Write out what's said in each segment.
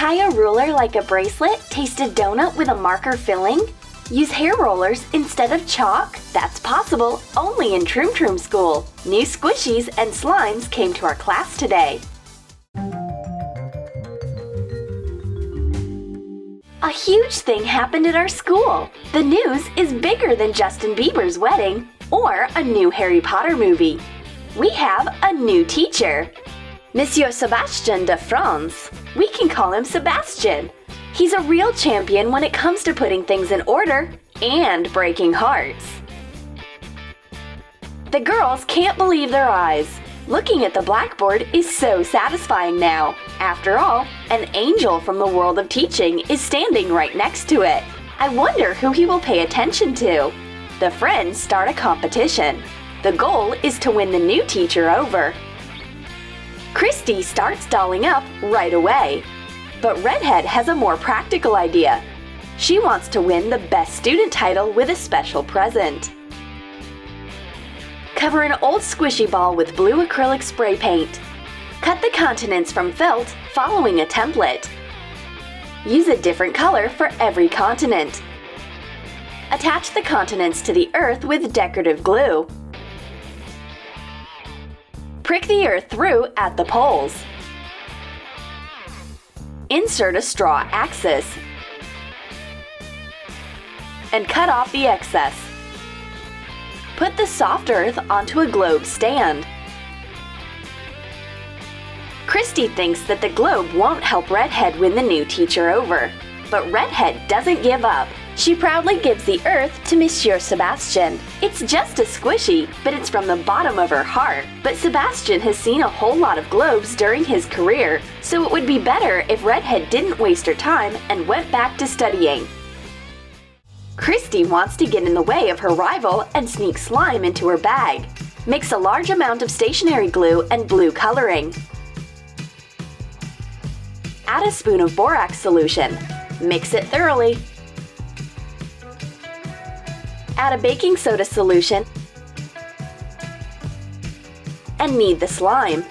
Tie a ruler like a bracelet? Taste a donut with a marker filling? Use hair rollers instead of chalk? That's possible only in Troom Troom School. New squishies and slimes came to our class today. A huge thing happened at our school. The news is bigger than Justin Bieber's wedding or a new Harry Potter movie. We have a new teacher. Monsieur Sébastien de France. We can call him Sebastian. He's a real champion when it comes to putting things in order and breaking hearts. The girls can't believe their eyes. Looking at the blackboard is so satisfying now. After all, an angel from the world of teaching is standing right next to it. I wonder who he will pay attention to. The friends start a competition. The goal is to win the new teacher over. Christy starts dolling up right away. But Redhead has a more practical idea. She wants to win the Best Student title with a special present. Cover an old squishy ball with blue acrylic spray paint. Cut the continents from felt following a template. Use a different color for every continent. Attach the continents to the earth with decorative glue. Prick the earth through at the poles. Insert a straw axis. And cut off the excess. Put the soft earth onto a globe stand. Christy thinks that the globe won't help Redhead win the new teacher over. But Redhead doesn't give up. She proudly gives the earth to Monsieur Sebastian. It's just a squishy, but it's from the bottom of her heart. But Sebastian has seen a whole lot of globes during his career, so it would be better if Redhead didn't waste her time and went back to studying. Christy wants to get in the way of her rival and sneak slime into her bag. Mix a large amount of stationery glue and blue coloring. Add a spoon of borax solution. Mix it thoroughly. Add a baking soda solution and knead the slime.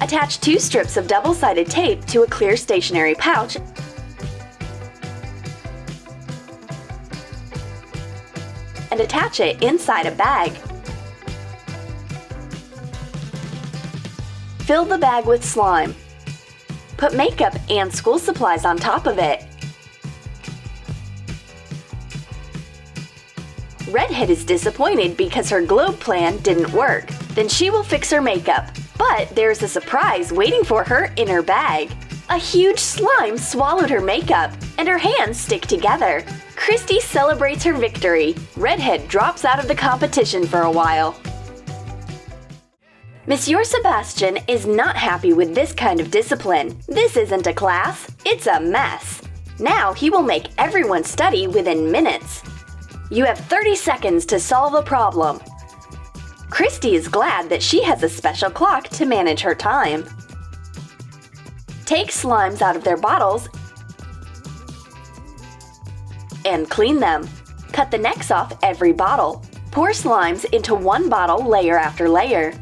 Attach 2 strips of double-sided tape to a clear stationery pouch and attach it inside a bag. Fill the bag with slime. Put makeup and school supplies on top of it. Redhead is disappointed because her globe plan didn't work. Then she will fix her makeup. But there's a surprise waiting for her in her bag. A huge slime swallowed her makeup, and her hands stick together. Christy celebrates her victory. Redhead drops out of the competition for a while. Monsieur Sebastian is not happy with this kind of discipline. This isn't a class, it's a mess. Now he will make everyone study within minutes. You have 30 seconds to solve a problem. Christy is glad that she has a special clock to manage her time. Take slimes out of their bottles and clean them. Cut the necks off every bottle. Pour slimes into one bottle layer after layer.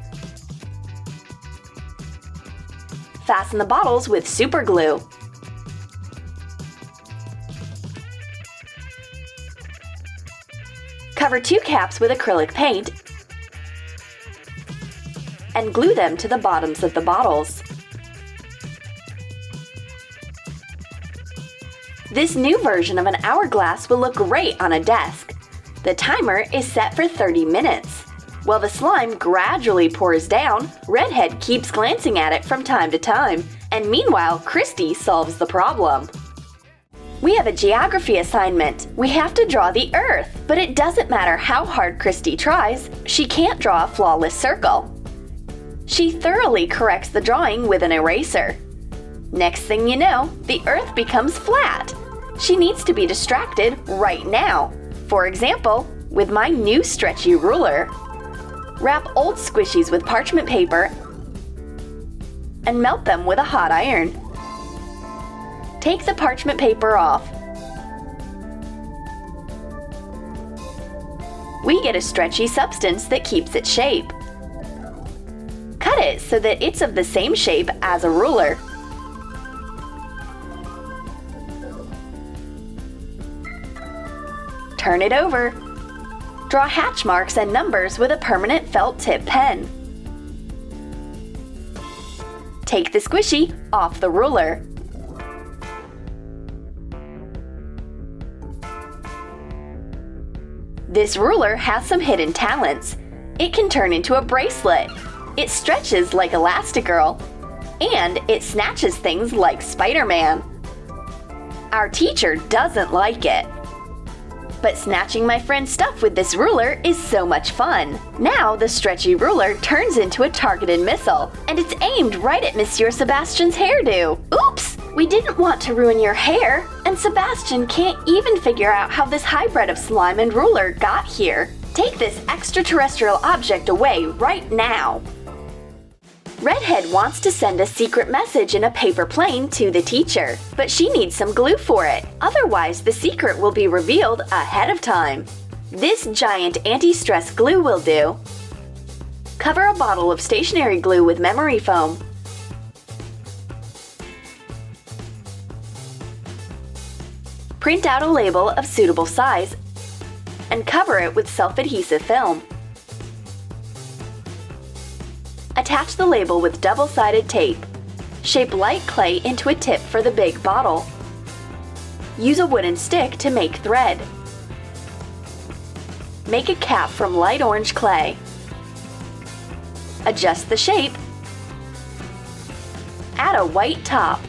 Fasten the bottles with super glue. Cover 2 caps with acrylic paint and glue them to the bottoms of the bottles. This new version of an hourglass will look great on a desk. The timer is set for 30 minutes. While the slime gradually pours down, Redhead keeps glancing at it from time to time, and meanwhile, Christy solves the problem. We have a geography assignment. We have to draw the Earth, but it doesn't matter how hard Christy tries, she can't draw a flawless circle. She thoroughly corrects the drawing with an eraser. Next thing you know, the Earth becomes flat. She needs to be distracted right now. For example, with my new stretchy ruler. Wrap old squishies with parchment paper and melt them with a hot iron. Take the parchment paper off. We get a stretchy substance that keeps its shape. Cut it so that it's of the same shape as a ruler. Turn it over. Draw hatch marks and numbers with a permanent felt tip pen. Take the squishy off the ruler. This ruler has some hidden talents. It can turn into a bracelet. It stretches like Elastigirl. And it snatches things like Spider-Man. Our teacher doesn't like it. But snatching my friend's stuff with this ruler is so much fun. Now the stretchy ruler turns into a targeted missile, and it's aimed right at Monsieur Sebastian's hairdo. Oops! We didn't want to ruin your hair, and Sebastian can't even figure out how this hybrid of slime and ruler got here. Take this extraterrestrial object away right now. Redhead wants to send a secret message in a paper plane to the teacher, but she needs some glue for it. Otherwise, the secret will be revealed ahead of time. This giant anti-stress glue will do. Cover a bottle of stationery glue with memory foam. Print out a label of suitable size and cover it with self-adhesive film. Attach the label with double-sided tape. Shape light clay into a tip for the big bottle. Use a wooden stick to make thread. Make a cap from light orange clay. Adjust the shape. Add a white top.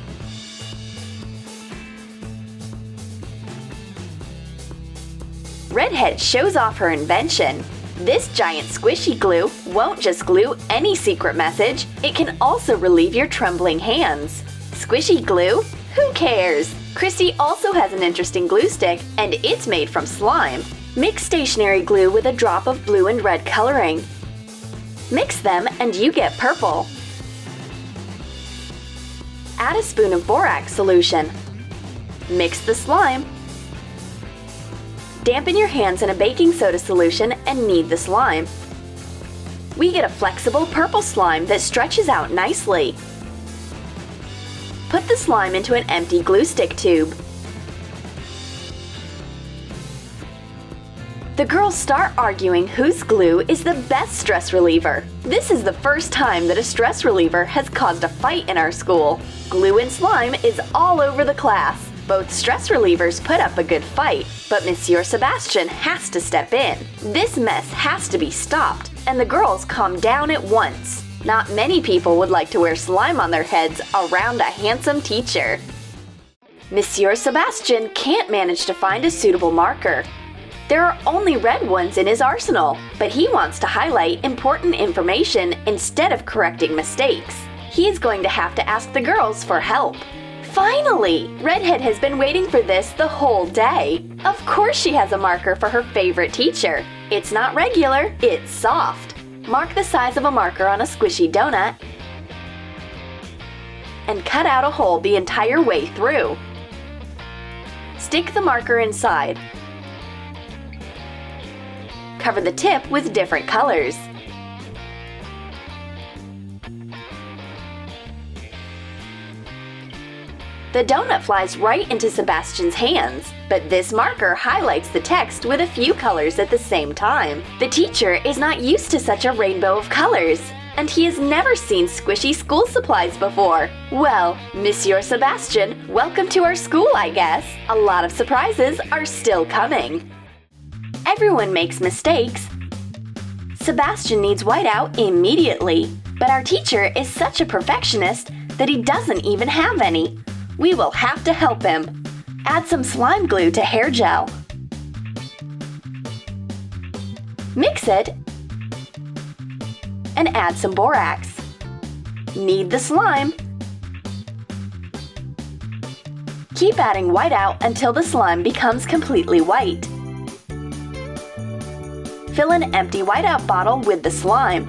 Redhead shows off her invention. This giant squishy glue won't just glue any secret message, it can also relieve your trembling hands. Squishy glue? Who cares? Christy also has an interesting glue stick, and it's made from slime. Mix stationery glue with a drop of blue and red coloring. Mix them and you get purple. Add a spoon of borax solution. Mix the slime. Dampen your hands in a baking soda solution and knead the slime. We get a flexible purple slime that stretches out nicely. Put the slime into an empty glue stick tube. The girls start arguing whose glue is the best stress reliever. This is the first time that a stress reliever has caused a fight in our school. Glue and slime is all over the class. Both stress relievers put up a good fight, but Monsieur Sebastian has to step in. This mess has to be stopped, and the girls calm down at once. Not many people would like to wear slime on their heads around a handsome teacher. Monsieur Sebastian can't manage to find a suitable marker. There are only red ones in his arsenal, but he wants to highlight important information instead of correcting mistakes. He is going to have to ask the girls for help. Finally! Redhead has been waiting for this the whole day. Of course she has a marker for her favorite teacher. It's not regular, it's soft. Mark the size of a marker on a squishy donut and cut out a hole the entire way through. Stick the marker inside. Cover the tip with different colors. The donut flies right into Sebastian's hands, but this marker highlights the text with a few colors at the same time. The teacher is not used to such a rainbow of colors, and he has never seen squishy school supplies before. Well, Monsieur Sebastian, welcome to our school, I guess. A lot of surprises are still coming. Everyone makes mistakes. Sebastian needs whiteout immediately, but our teacher is such a perfectionist that he doesn't even have any. We will have to help him. Add some slime glue to hair gel. Mix it and add some borax. Knead the slime. Keep adding whiteout until the slime becomes completely white. Fill an empty whiteout bottle with the slime.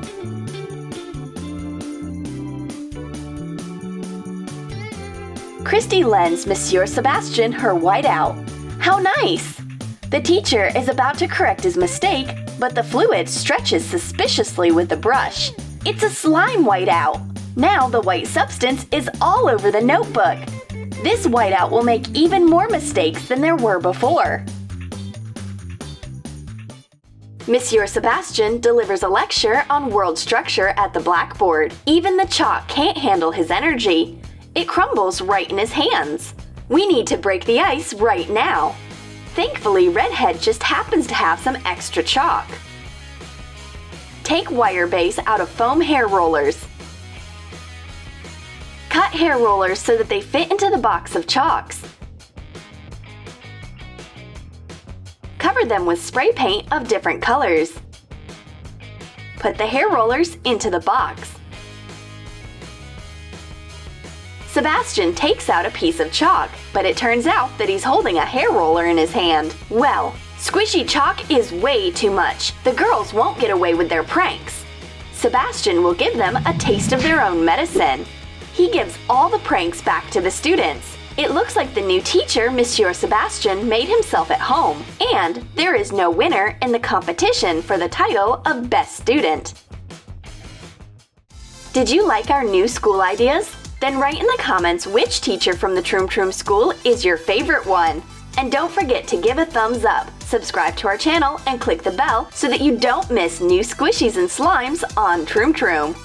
Christy lends Monsieur Sebastian her whiteout. How nice! The teacher is about to correct his mistake, but the fluid stretches suspiciously with the brush. It's a slime whiteout! Now the white substance is all over the notebook. This whiteout will make even more mistakes than there were before. Monsieur Sebastian delivers a lecture on world structure at the blackboard. Even the chalk can't handle his energy. It crumbles right in his hands. We need to break the ice right now. Thankfully, Redhead just happens to have some extra chalk. Take wire base out of foam hair rollers. Cut hair rollers so that they fit into the box of chalks. Cover them with spray paint of different colors. Put the hair rollers into the box. Sebastian takes out a piece of chalk, but it turns out that he's holding a hair roller in his hand. Well, squishy chalk is way too much. The girls won't get away with their pranks. Sebastian will give them a taste of their own medicine. He gives all the pranks back to the students. It looks like the new teacher, Monsieur Sebastian, made himself at home, and there is no winner in the competition for the title of Best Student. Did you like our new school ideas? Then write in the comments which teacher from the Troom Troom school is your favorite one. And don't forget to give a thumbs up, subscribe to our channel, and click the bell so that you don't miss new squishies and slimes on Troom Troom.